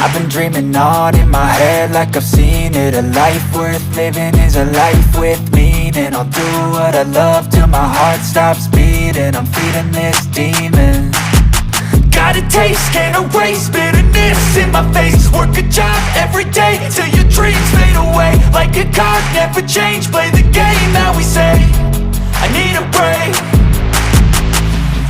I've been dreaming on in my head like I've seen it. A life worth living is a life with meaning. I'll do what I love till my heart stops beating. I'm feeding this demon. Got a taste, can't erase bitterness in my face. Work a job every day till your dreams fade away. Like a card, never change, play the game that we say. I need a break.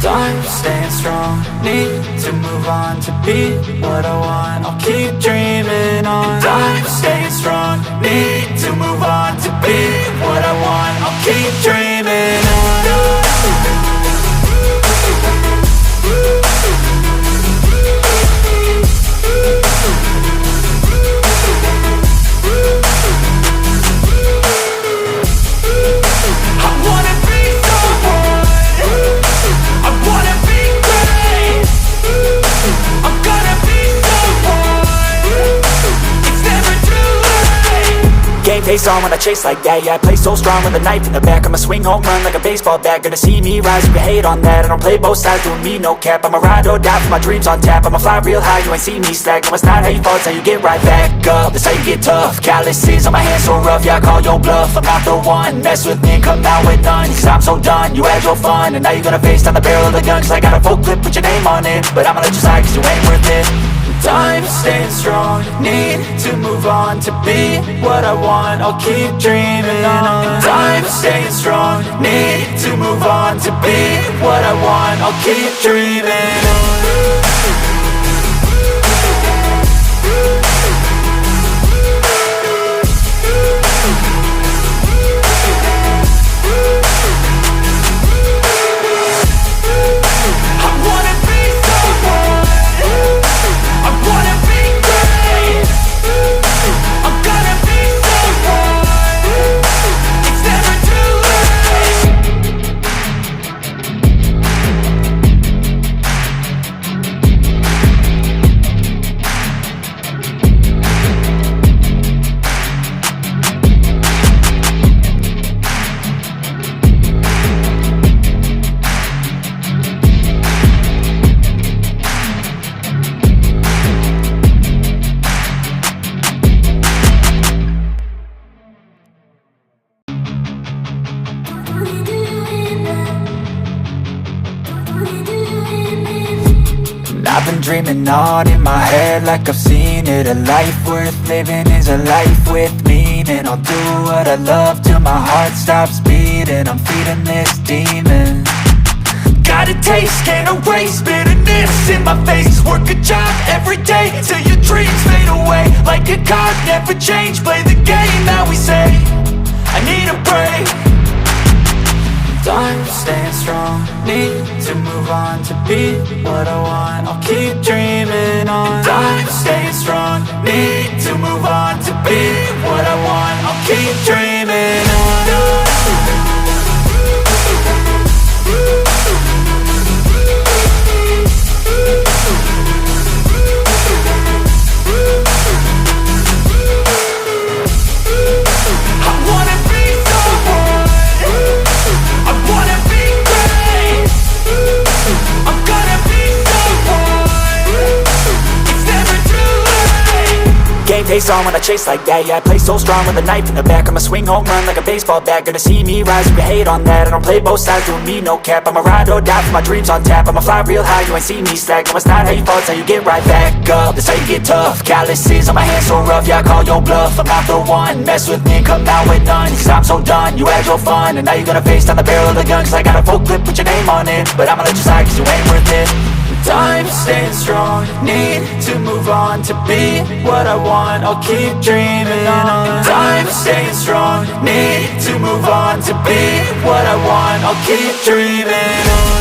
I'm staying strong, need to move on to be what I want. I'll keep dreaming on. I'm staying strong, need to move on to be what I want. I'll keep dreaming on. Game face on when I chase like that. Yeah, I play so strong with a knife in the back. I'ma swing home run like a baseball bat. Gonna see me rise if you hate on that. I don't play both sides, doing me no cap. I'ma ride or die for my dreams on tap. I'ma fly real high, you ain't see me slack. No, it's not how you fall, it's how you get right back up. That's how you get tough. Calluses on my hands so rough, yeah, I call your bluff. I'm not the one, mess with me and come out with none. Cause I'm so done, you had your fun. And now you're gonna face down the barrel of the gun. Cause I got a full clip, put your name on it. But I'ma let you slide cause you ain't worth it. I'm staying strong, need to move on to be what I want. I'll keep dreaming on. I'm staying strong, need to move on to be what I want. I'll keep dreaming on. I've been dreaming on in my head like I've seen it. A life worth living is a life with meaning. I'll do what I love till my heart stops beating. I'm feeding this demon. Got a taste, can't erase bitterness in my face. Work a job every day till your dreams fade away. Like a card, never change, play the game that we say. I need a break. I'm staying strong, need to move on to be what I want. I'll keep dreaming on. I'm staying strong, need to move on to be what I want. I'll keep dreaming on. Face on when I chase like that. Yeah, I play so strong with a knife in the back. I'ma swing home run like a baseball bat. Gonna see me rise if you hate on that. I don't play both sides, doing me no cap. I'ma ride or die for my dreams on tap. I'ma fly real high, you ain't see me slack. No, it's not how you fall, it's how you get right back up. That's how you get tough. Calluses on my hands so rough, yeah, I call your bluff. I'm not the one, mess with me and come out with none. Cause I'm so done, you had your fun. And now you're gonna face down the barrel of the gun. Cause I got a full clip, put your name on it. But I'ma let you slide cause you ain't worth it. I'm staying strong, need to move on to be what I want. I'll keep dreaming on. I'm staying strong, need to move on to be what I want. I'll keep dreaming on.